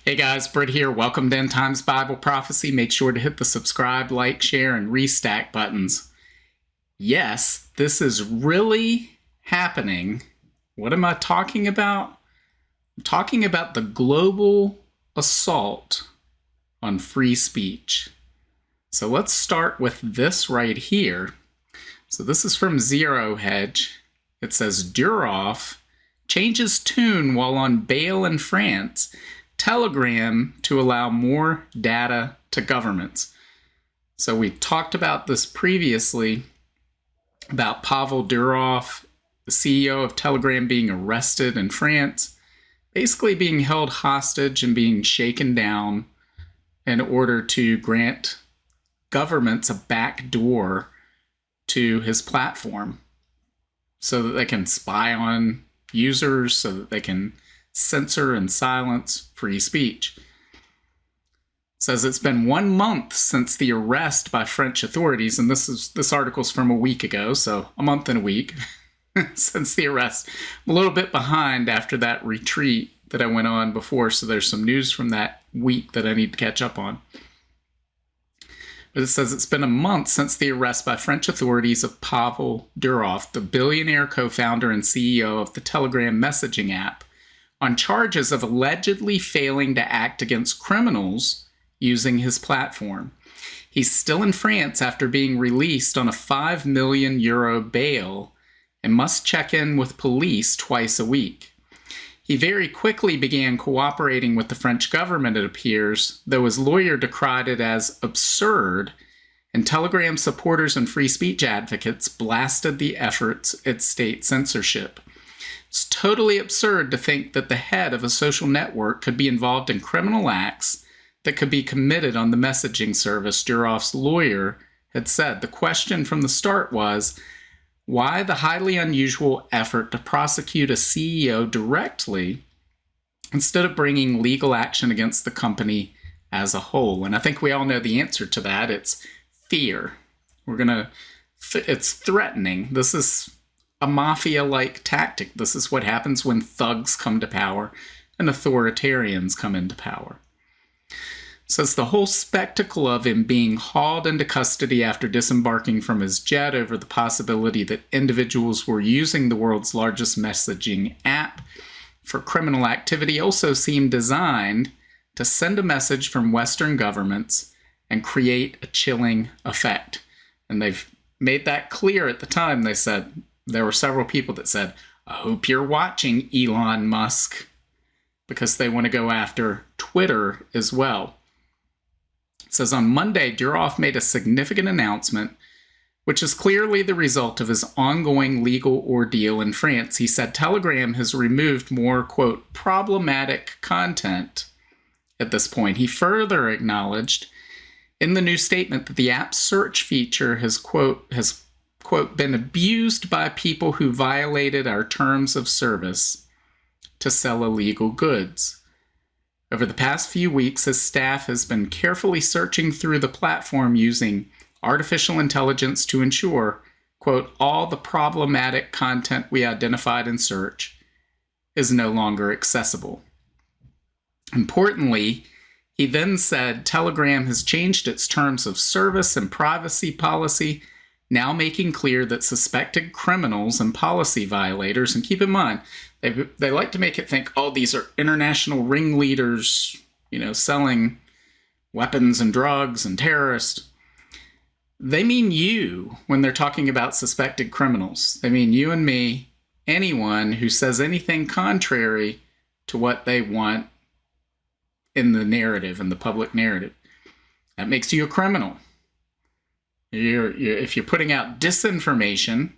Hey guys, Britt here. Welcome to End Times Bible Prophecy. Make sure to hit the subscribe, like, share, and restack buttons. Yes, this is really happening. What am I talking about? I'm talking about the global assault on free speech. So let's start with this right here. So this is from Zero Hedge. It says Durov changes tune while on bail in France. Telegram to allow more data to governments. So we talked about this previously about Pavel Durov, the CEO of Telegram, being arrested in France, basically being held hostage and being shaken down in order to grant governments a back door to his platform so that they can spy on users, so that they can censor and silence free speech. It says it's been 1 month since the arrest by French authorities, and this article's from a week ago, so a month and a week since the arrest. I'm a little bit behind after that retreat that I went on before, so there's some news from that week that I need to catch up on. But it says it's been a month since the arrest by French authorities of Pavel Durov, the billionaire co-founder and CEO of the Telegram messaging app, on charges of allegedly failing to act against criminals using his platform. He's still in France after being released on a €5 million bail and must check in with police twice a week. He very quickly began cooperating with the French government, it appears, though his lawyer decried it as absurd, and Telegram supporters and free speech advocates blasted the efforts at state censorship. It's totally absurd to think that the head of a social network could be involved in criminal acts that could be committed on the messaging service, Durov's lawyer had said. The question from the start was, why the highly unusual effort to prosecute a CEO directly instead of bringing legal action against the company as a whole? And I think we all know the answer to that. It's fear. It's threatening. This is a mafia-like tactic. This is what happens when thugs come to power and authoritarians come into power. So it's the whole spectacle of him being hauled into custody after disembarking from his jet over the possibility that individuals were using the world's largest messaging app for criminal activity also seemed designed to send a message from Western governments and create a chilling effect. And they've made that clear at the time. They said, there were several people that said, I hope you're watching, Elon Musk, because they want to go after Twitter as well. It says on Monday, Durov made a significant announcement, which is clearly the result of his ongoing legal ordeal in France. He said Telegram has removed more, quote, problematic content at this point. He further acknowledged in the new statement that the app's search feature has, quote, been abused by people who violated our terms of service to sell illegal goods. Over the past few weeks, his staff has been carefully searching through the platform using artificial intelligence to ensure, quote, all the problematic content we identified in search is no longer accessible. Importantly, he then said Telegram has changed its terms of service and privacy policy, now making clear that suspected criminals and policy violators, and keep in mind, they like to make it think, oh, these are international ringleaders, selling weapons and drugs and terrorists. They mean you when they're talking about suspected criminals. They mean you and me, anyone who says anything contrary to what they want in the narrative, in the public narrative. That makes you a criminal. If you're putting out disinformation,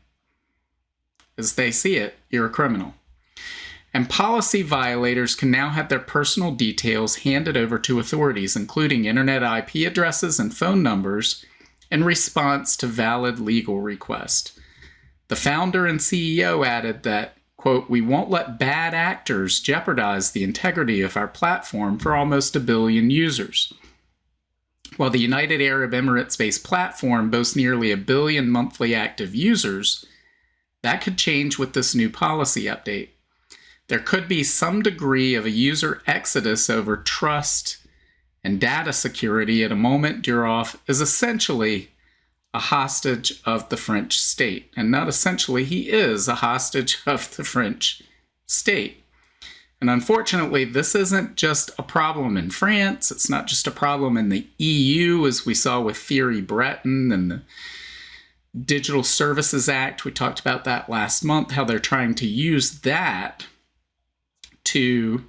as they see it, you're a criminal. And policy violators can now have their personal details handed over to authorities, including internet IP addresses and phone numbers, in response to valid legal requests. The founder and CEO added that, quote, we won't let bad actors jeopardize the integrity of our platform for almost 1 billion users. While the United Arab Emirates-based platform boasts nearly 1 billion monthly active users, that could change with this new policy update. there could be some degree of a user exodus over trust and data security at a moment Durov is essentially a hostage of the French state. And not essentially, he is a hostage of the French state. And unfortunately, this isn't just a problem in France. It's not just a problem in the EU, as we saw with Thierry Breton and the Digital Services Act. We talked about that last month, how they're trying to use that to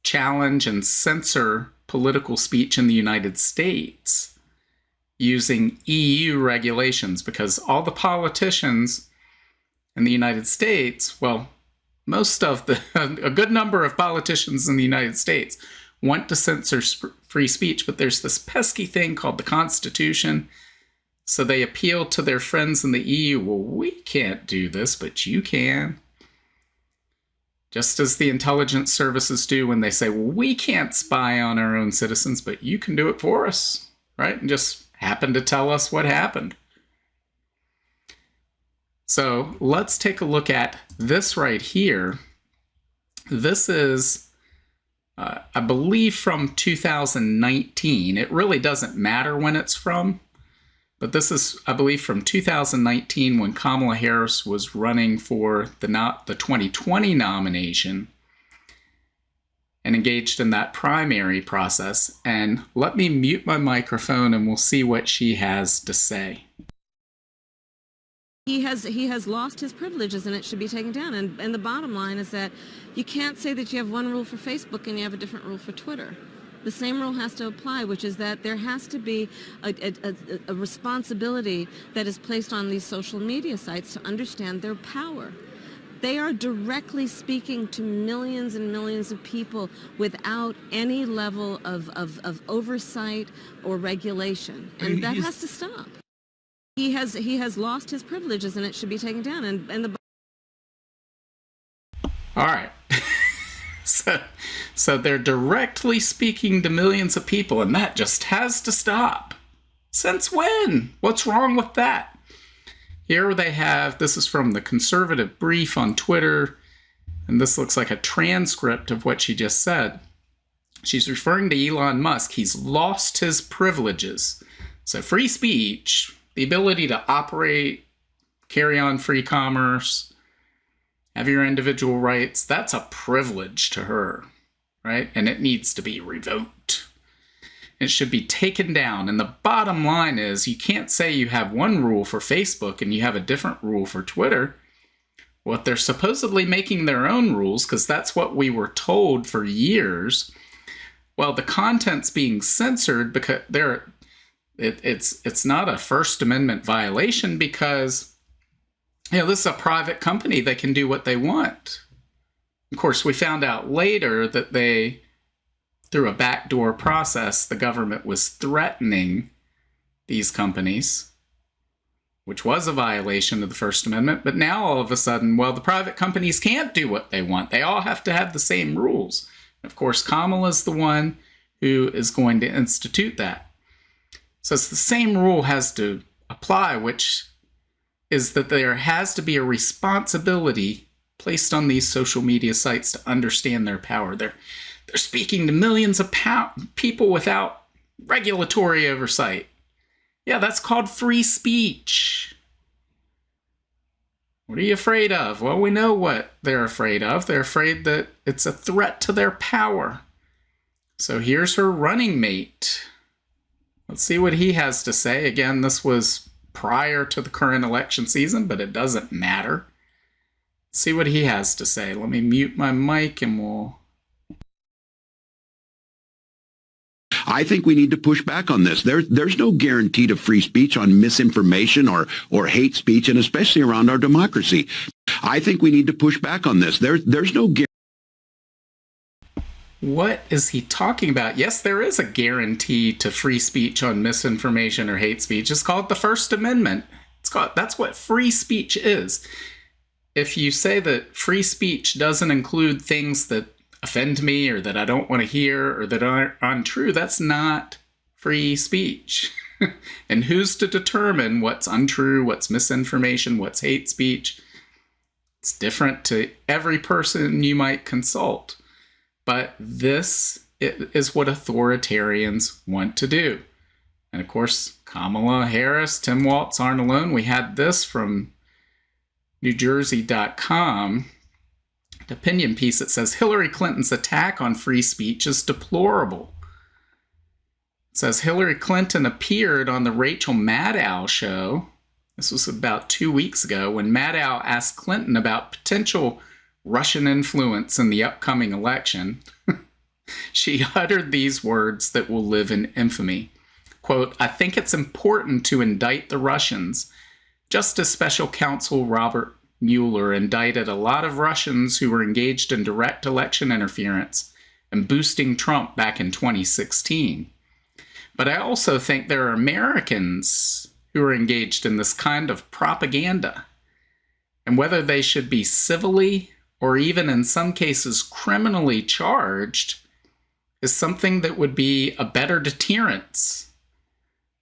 challenge and censor political speech in the United States using EU regulations, because all the politicians in the United States, well, a good number of politicians in the United States want to censor free speech, but there's this pesky thing called the Constitution. So they appeal to their friends in the EU. Well, we can't do this, but you can. Just as the intelligence services do when they say, well, we can't spy on our own citizens, but you can do it for us, right? And just happen to tell us what happened. So let's take a look at this right here. This is, I believe, from 2019. It really doesn't matter when it's from, but this is, I believe, from 2019 when Kamala Harris was running for the 2020 nomination and engaged in that primary process. And let me mute my microphone and we'll see what she has to say. He has lost his privileges and it should be taken down. And the bottom line is that you can't say that you have one rule for Facebook and you have a different rule for Twitter. The same rule has to apply, which is that there has to be a responsibility that is placed on these social media sites to understand their power. They are directly speaking to millions and millions of people without any level of oversight or regulation. And that has to stop. He has lost his privileges and it should be taken down. All right. So they're directly speaking to millions of people, and that just has to stop. Since when? What's wrong with that? Here they have, this is from the Conservative Brief on Twitter, and this looks like a transcript of what she just said. She's referring to Elon Musk. He's lost his privileges. So free speech, the ability to operate, carry on free commerce, have your individual rights, that's a privilege to her, right? And it needs to be revoked. It should be taken down. And the bottom line is you can't say you have one rule for Facebook and you have a different rule for Twitter. Well, they're supposedly making their own rules because that's what we were told for years. Well, the content's being censored because it's not a First Amendment violation because, you know, this is a private company. They can do what they want. Of course, we found out later that through a backdoor process, the government was threatening these companies, which was a violation of the First Amendment. But now all of a sudden, well, the private companies can't do what they want. They all have to have the same rules. Of course, Kamala's the one who is going to institute that. So it's the same rule has to apply, which is that there has to be a responsibility placed on these social media sites to understand their power. They're speaking to millions of people without regulatory oversight. Yeah, that's called free speech. What are you afraid of? Well, we know what they're afraid of. They're afraid that it's a threat to their power. So here's her running mate. Let's see what he has to say. Again, this was prior to the current election season, but it doesn't matter. Let's see what he has to say. Let me mute my mic and we'll... I think we need to push back on this. There's no guarantee to free speech on misinformation or hate speech, and especially around our democracy. I think we need to push back on this. There's no guarantee. What is he talking about? Yes, there is a guarantee to free speech on misinformation or hate speech. It's called the First Amendment. That's what free speech is. If you say that free speech doesn't include things that offend me or that I don't want to hear or that aren't untrue, that's not free speech. And who's to determine what's untrue, what's misinformation, what's hate speech? It's different to every person you might consult. But this is what authoritarians want to do. And of course, Kamala Harris, Tim Walz aren't alone. We had this from NewJersey.com, the opinion piece that says Hillary Clinton's attack on free speech is deplorable. It says Hillary Clinton appeared on the Rachel Maddow show. This was about 2 weeks ago when Maddow asked Clinton about potential Russian influence in the upcoming election. She uttered these words that will live in infamy. Quote, "I think it's important to indict the Russians, just as Special Counsel Robert Mueller indicted a lot of Russians who were engaged in direct election interference and boosting Trump back in 2016. But I also think there are Americans who are engaged in this kind of propaganda, and whether they should be civilly or even in some cases criminally charged is something that would be a better deterrence,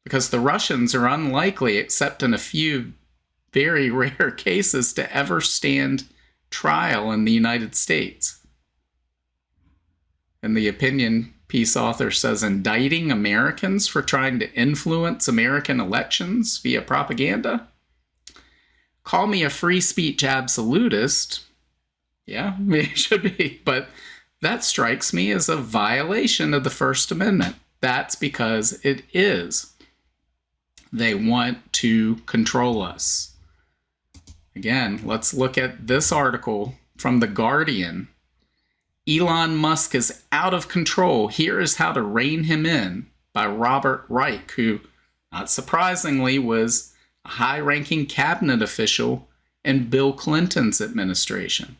because the Russians are unlikely, except in a few very rare cases, to ever stand trial in the United States." And the opinion piece author says, indicting Americans for trying to influence American elections via propaganda? Call me a free speech absolutist. Yeah, it should be, but that strikes me as a violation of the First Amendment. That's because it is. They want to control us. Again, let's look at this article from The Guardian. Elon Musk is out of control. Here is how to rein him in, by Robert Reich, who, not surprisingly, was a high-ranking cabinet official in Bill Clinton's administration.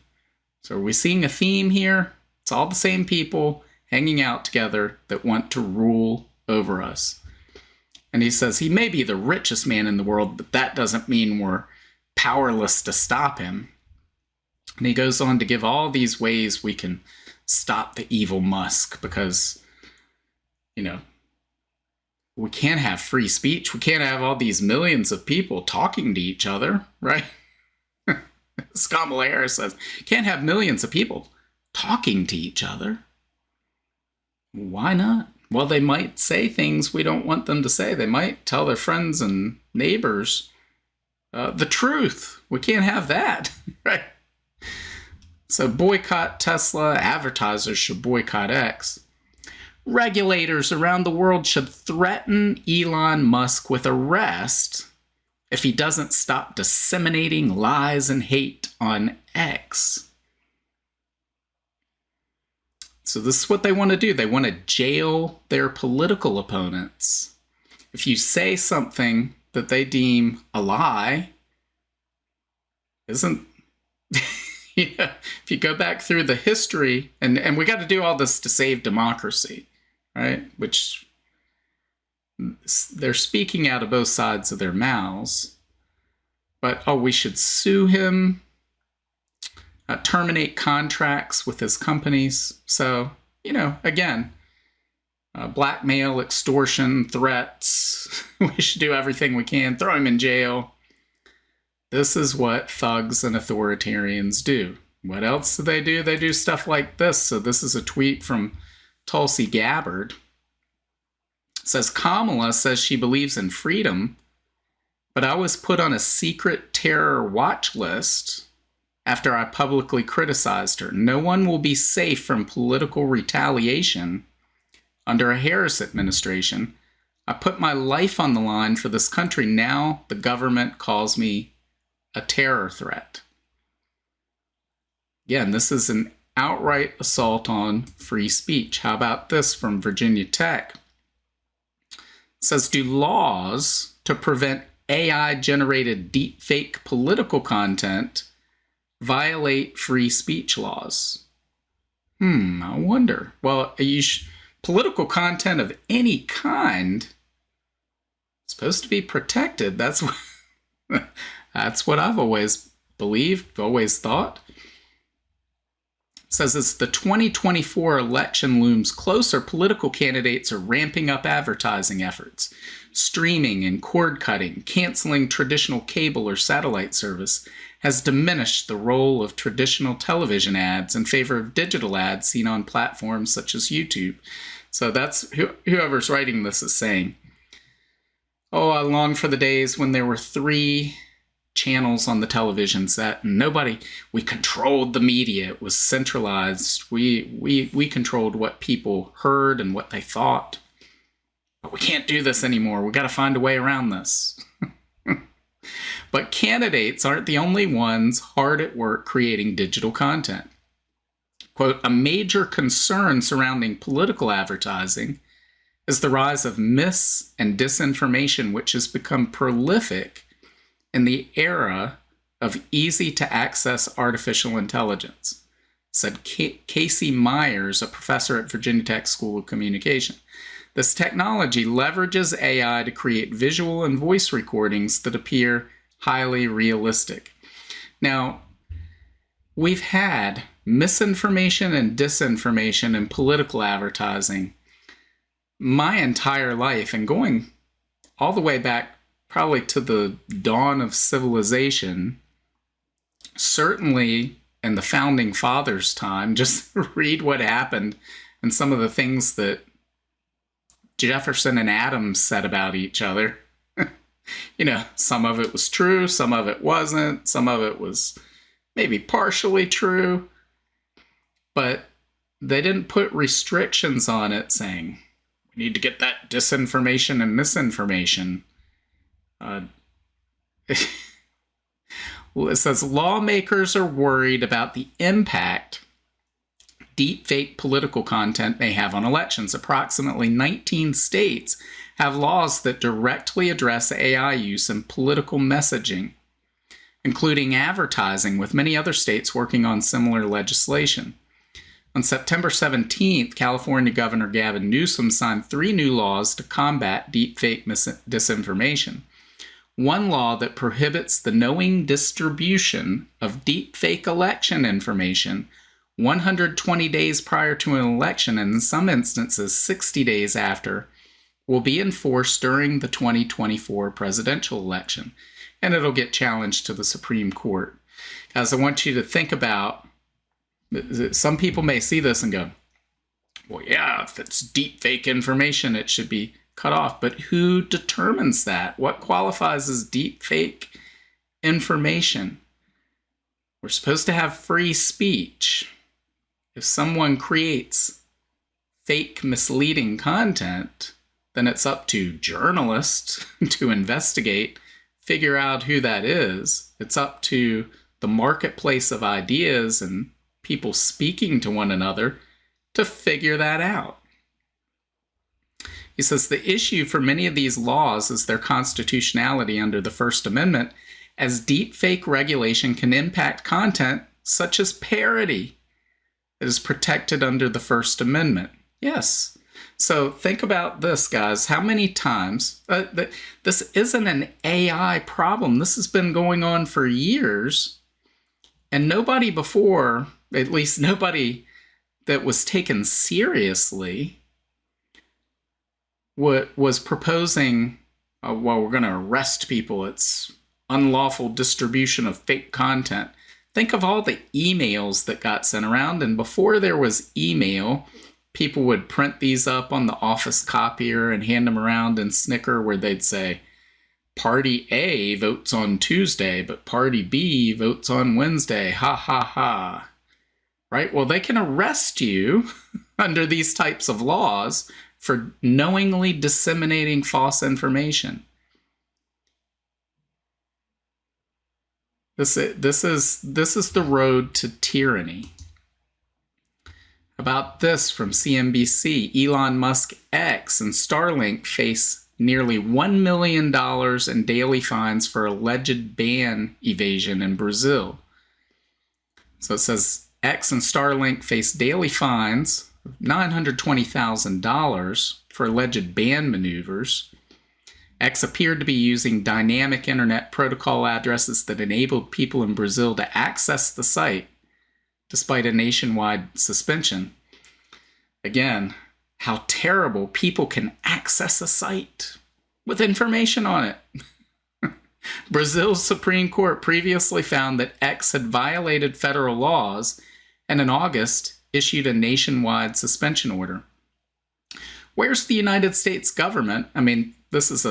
So are we seeing a theme here? It's all the same people hanging out together that want to rule over us. And he says he may be the richest man in the world, but that doesn't mean we're powerless to stop him. And he goes on to give all these ways we can stop the evil Musk, because, you know, we can't have free speech. We can't have all these millions of people talking to each other, right? As Kamala Harris says, can't have millions of people talking to each other. Why not? Well, they might say things we don't want them to say. They might tell their friends and neighbors the truth. We can't have that, right? So boycott Tesla. Advertisers should boycott X. Regulators around the world should threaten Elon Musk with arrest if he doesn't stop disseminating lies and hate on X. So this is what they want to do. They want to jail their political opponents. If you say something that they deem a lie, isn't... Yeah, if you go back through the history, and we got to do all this to save democracy, right? Which they're speaking out of both sides of their mouths. But, oh, we should sue him, terminate contracts with his companies. So, you know, again, blackmail, extortion, threats. We should do everything we can, throw him in jail. This is what thugs and authoritarians do. What else do? They do stuff like this. So this is a tweet from Tulsi Gabbard. It says, Kamala says she believes in freedom, but I was put on a secret terror watch list after I publicly criticized her. No one will be safe from political retaliation under a Harris administration. I put my life on the line for this country. Now the government calls me a terror threat. Again, this is an outright assault on free speech. How about this from Virginia Tech? It says, do laws to prevent AI-generated deepfake political content violate free speech laws? I wonder. Well, political content of any kind is supposed to be protected. That's what I've always believed, always thought. It says as the 2024 election looms closer, political candidates are ramping up advertising efforts. Streaming and cord cutting, canceling traditional cable or satellite service has diminished the role of traditional television ads in favor of digital ads seen on platforms such as YouTube. So that's whoever's writing this is saying, oh, I long for the days when there were 3 channels on the television set and we controlled the media. It was centralized. We controlled what people heard and what they thought. But we can't do this anymore. We got to find a way around this. But candidates aren't the only ones hard at work creating digital content. Quote, a major concern surrounding political advertising is the rise of mis- and disinformation, which has become prolific in the era of easy-to-access artificial intelligence, said Casey Myers, a professor at Virginia Tech School of Communication. This technology leverages AI to create visual and voice recordings that appear highly realistic. Now, we've had misinformation and disinformation in political advertising my entire life, and going all the way back probably to the dawn of civilization, certainly in the founding fathers' time. Just read what happened and some of the things that Jefferson and Adams said about each other. You know, some of it was true, some of it wasn't, some of it was maybe partially true, but they didn't put restrictions on it saying, we need to get that disinformation and misinformation. It says lawmakers are worried about the impact deepfake political content may have on elections. Approximately 19 states have laws that directly address AI use in political messaging, including advertising, with many other states working on similar legislation. On September 17th, California Governor Gavin Newsom signed 3 new laws to combat deepfake disinformation. One law that prohibits the knowing distribution of deepfake election information 120 days prior to an election, and in some instances 60 days after, will be enforced during the 2024 presidential election, and it'll get challenged to the Supreme Court. Guys, I want you to think about, some people may see this and go, well, yeah, if it's deepfake information, it should be cut off. But who determines that? What qualifies as deepfake information? We're supposed to have free speech. If someone creates fake, misleading content, then it's up to journalists to investigate, figure out who that is. It's up to the marketplace of ideas and people speaking to one another to figure that out. He says the issue for many of these laws is their constitutionality under the First Amendment, as deepfake regulation can impact content such as parody that is protected under the First Amendment. Yes. So think about this, guys. How many times, this isn't an AI problem. This has been going on for years, and nobody before, at least nobody that was taken seriously, was proposing, well, we're going to arrest people. It's unlawful distribution of fake content. Think of all the emails that got sent around, and before there was email, people would print these up on the office copier and hand them around and snicker, where they'd say, Party A votes on Tuesday, but Party B votes on Wednesday. Ha, ha, ha. Right? Well, they can arrest you under these types of laws for knowingly disseminating false information. This is the road to tyranny. About this from CNBC, Elon Musk X and Starlink face nearly $1 million in daily fines for alleged ban evasion in Brazil. So it says X and Starlink face daily fines of $920,000 for alleged ban maneuvers. X appeared to be using dynamic internet protocol addresses that enabled people in Brazil to access the site despite a nationwide suspension. Again, how terrible people can access a site with information on it. Brazil's Supreme Court previously found that X had violated federal laws and in August issued a nationwide suspension order. Where's the United States government? I mean, this is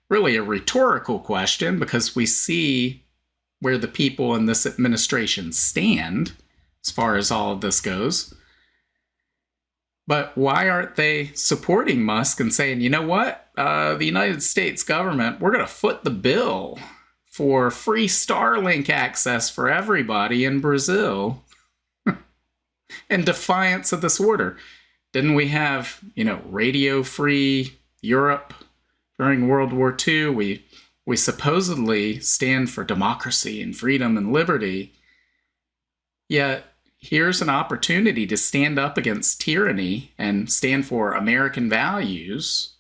really a rhetorical question because we see where the people in this administration stand as far as all of this goes. But why aren't they supporting Musk and saying, you know what, the United States government, we're going to foot the bill for free Starlink access for everybody in Brazil in defiance of this order? Didn't we have, radio-free Europe during World War II? We supposedly stand for democracy and freedom and liberty, yet here's an opportunity to stand up against tyranny and stand for American values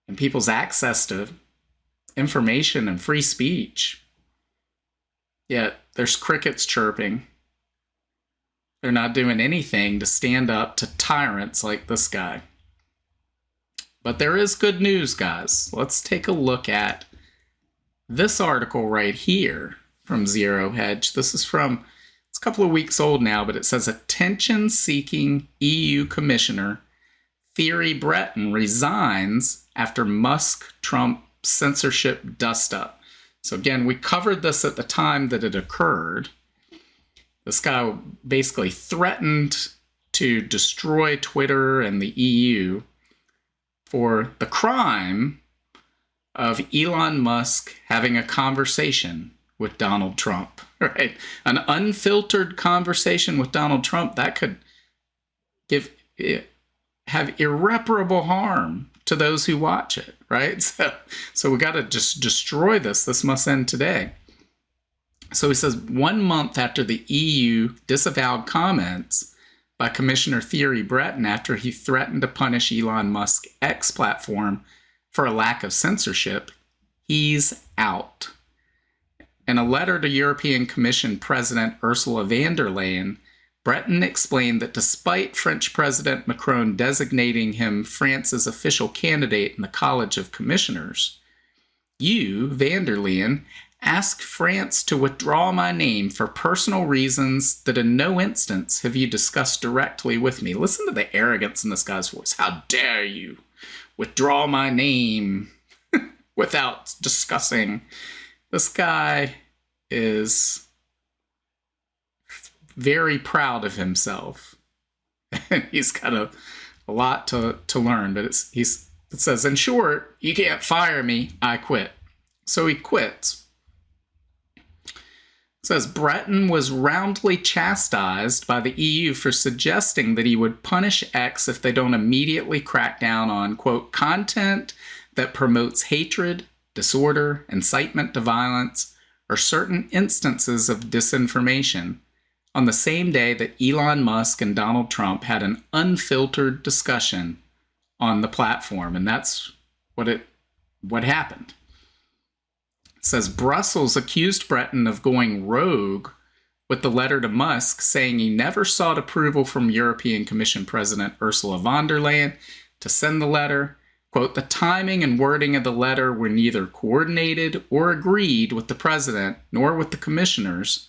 and people's access to information and free speech. Yet there's crickets chirping. They're not doing anything to stand up to tyrants like this guy. But there is good news, guys. Let's take a look at this article right here from Zero Hedge. This is from, it's a couple of weeks old now, but it says attention-seeking EU Commissioner Thierry Breton resigns after Musk-Trump censorship dust-up. So again, we covered this at the time that it occurred. This guy basically threatened to destroy Twitter and the EU for the crime of Elon Musk having a conversation with Donald Trump, right? An unfiltered conversation with Donald Trump that could have irreparable harm to those who watch it, right? So we got to just destroy this. This must end today. So he says 1 month after the EU disavowed comments by Commissioner Thierry Breton after he threatened to punish Elon Musk's X platform for a lack of censorship, he's out. In a letter to European Commission President Ursula von der Leyen, Breton explained that despite French President Macron designating him France's official candidate in the College of Commissioners, you, von der Leyen, asked France to withdraw my name for personal reasons that in no instance have you discussed directly with me. Listen to the arrogance in this guy's voice. How dare you withdraw my name without discussing? This guy is very proud of himself. And he's got a lot to learn, but it says, in short, you can't fire me, I quit. So he quits. It says Breton was roundly chastised by the EU for suggesting that he would punish X if they don't immediately crack down on, quote, content that promotes hatred, disorder, incitement to violence, or certain instances of disinformation, on the same day that Elon Musk and Donald Trump had an unfiltered discussion on the platform. And that's what happened. It says Brussels accused Breton of going rogue with the letter to Musk, saying he never sought approval from European Commission President Ursula von der Leyen to send the letter. Quote, the timing and wording of the letter were neither coordinated or agreed with the president nor with the commissioners,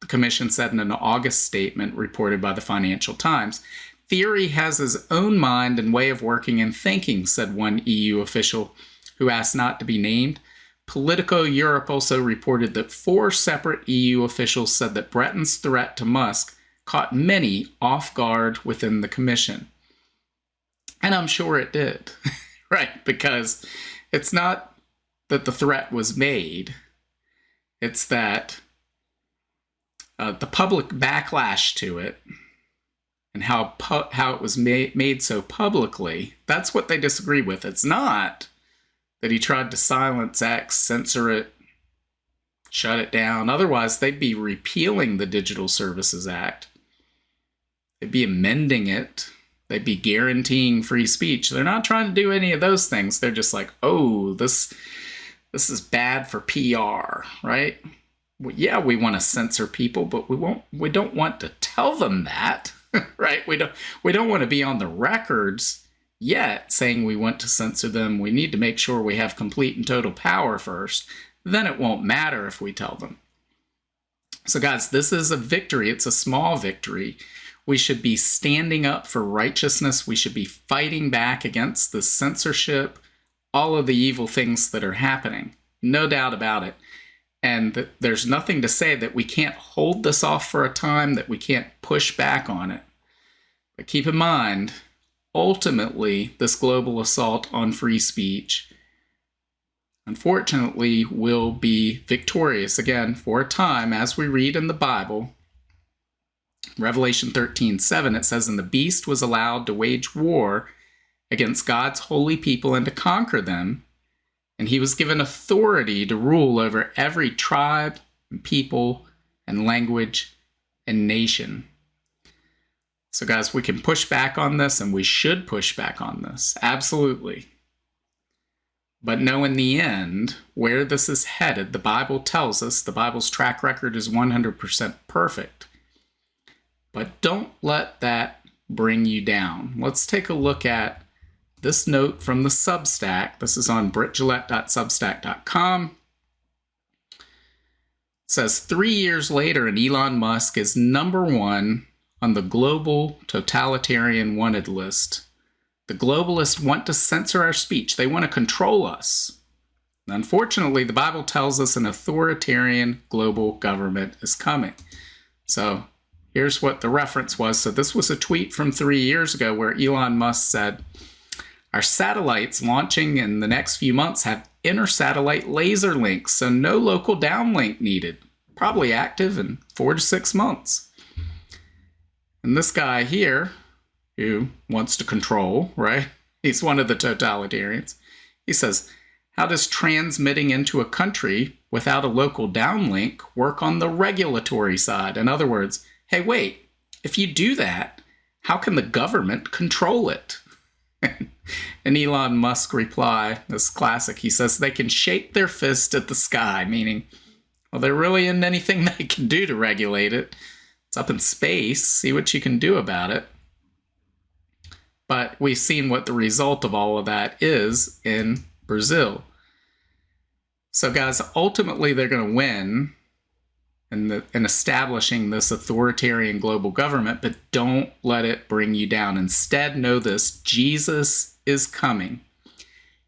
the commission said in an August statement reported by the Financial Times. Thierry has his own mind and way of working and thinking, said one EU official who asked not to be named. Politico Europe also reported that 4 separate EU officials said that Breton's threat to Musk caught many off guard within the commission. And I'm sure it did, right? Because it's not that the threat was made. It's that the public backlash to it and how it was made so publicly, that's what they disagree with. It's not that he tried to silence X, censor it, shut it down. Otherwise, they'd be repealing the Digital Services Act. They'd be amending it. They'd be guaranteeing free speech. They're not trying to do any of those things. They're just like, oh, this is bad for PR, right? yeah, we want to censor people, but we don't want to tell them that, right? We don't want to be on the records yet saying we want to censor them. We need to make sure we have complete and total power first. Then it won't matter if we tell them. So guys, this is a victory. It's a small victory. We should be standing up for righteousness. We should be fighting back against the censorship, all of the evil things that are happening. No doubt about it. And there's nothing to say that we can't hold this off for a time, that we can't push back on it. But keep in mind, ultimately, this global assault on free speech, unfortunately, will be victorious again for a time, as we read in the Bible. Revelation 13:7, it says, "And the beast was allowed to wage war against God's holy people and to conquer them. And he was given authority to rule over every tribe and people and language and nation." So guys, we can push back on this, and we should push back on this. Absolutely. But know in the end where this is headed. The Bible tells us, the Bible's track record is 100% perfect. But don't let that bring you down. Let's take a look at this note from the Substack. This is on brittgillette.substack.com. It says, 3 years later, and Elon Musk is #1 on the global totalitarian wanted list. The globalists want to censor our speech. They want to control us. Unfortunately, the Bible tells us an authoritarian global government is coming. So here's what the reference was. So this was a tweet from 3 years ago where Elon Musk said, "Our satellites launching in the next few months have inter-satellite laser links, so no local downlink needed. Probably active in 4 to 6 months." And this guy here, who wants to control, right? He's one of the totalitarians. He says, "How does transmitting into a country without a local downlink work on the regulatory side?" In other words, hey, wait, if you do that, how can the government control it? And Elon Musk reply, this classic, he says, "They can shake their fist at the sky," meaning, well, there really isn't anything they can do to regulate it. It's up in space. See what you can do about it. But we've seen what the result of all of that is in Brazil. So guys, ultimately they're going to win in establishing this authoritarian global government, but don't let it bring you down. Instead, know this: Jesus is coming.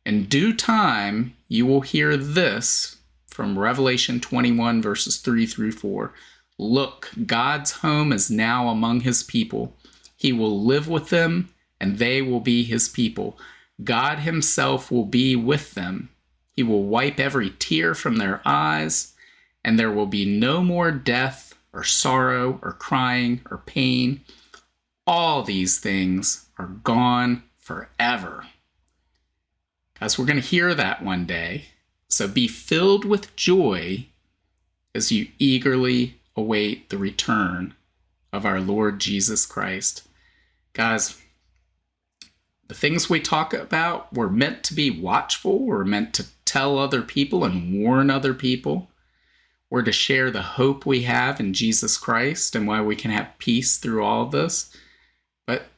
In due time, you will hear this from Revelation 21, verses 3 through 4. "Look, God's home is now among his people. He will live with them, and they will be his people. God himself will be with them. He will wipe every tear from their eyes, and there will be no more death or sorrow or crying or pain. All these things are gone forever." Guys, we're going to hear that one day. So be filled with joy as you eagerly await the return of our Lord Jesus Christ. Guys, the things we talk about, we're meant to be watchful. We're meant to tell other people and warn other people. We're to share the hope we have in Jesus Christ and why we can have peace through all of this. But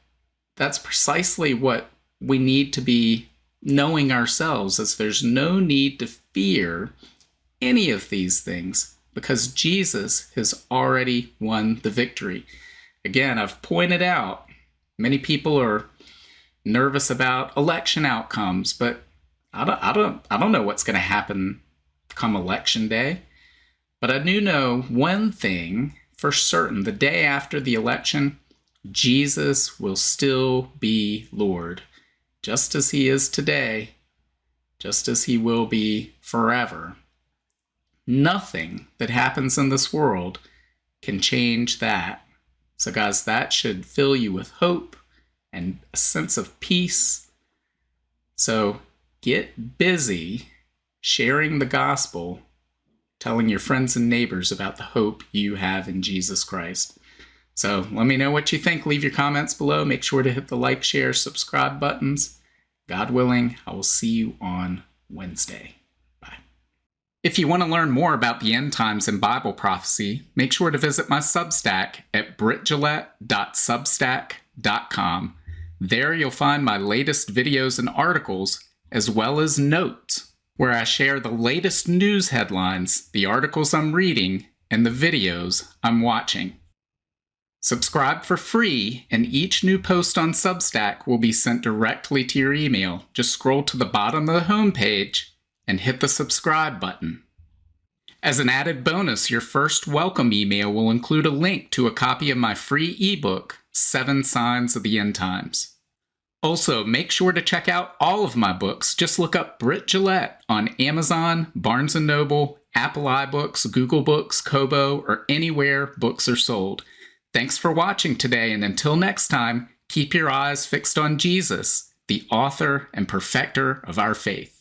that's precisely what we need to be knowing ourselves, as there's no need to fear any of these things because Jesus has already won the victory. Again, I've pointed out many people are nervous about election outcomes, but I don't know what's going to happen come election day. But I do know one thing for certain: the day after the election, Jesus will still be Lord, just as he is today, just as he will be forever. Nothing that happens in this world can change that. So guys, that should fill you with hope and a sense of peace. So get busy sharing the gospel, telling your friends and neighbors about the hope you have in Jesus Christ. So let me know what you think. Leave your comments below. Make sure to hit the like, share, subscribe buttons. God willing, I will see you on Wednesday. If you want to learn more about the end times and Bible prophecy, make sure to visit my Substack at brittgillette.substack.com. There you'll find my latest videos and articles, as well as notes, where I share the latest news headlines, the articles I'm reading, and the videos I'm watching. Subscribe for free, and each new post on Substack will be sent directly to your email. Just scroll to the bottom of the homepage and hit the subscribe button. As an added bonus, your first welcome email will include a link to a copy of my free ebook, 7 Signs of the End Times. Also, make sure to check out all of my books. Just look up Britt Gillette on Amazon, Barnes & Noble, Apple iBooks, Google Books, Kobo, or anywhere books are sold. Thanks for watching today, and until next time, keep your eyes fixed on Jesus, the author and perfecter of our faith.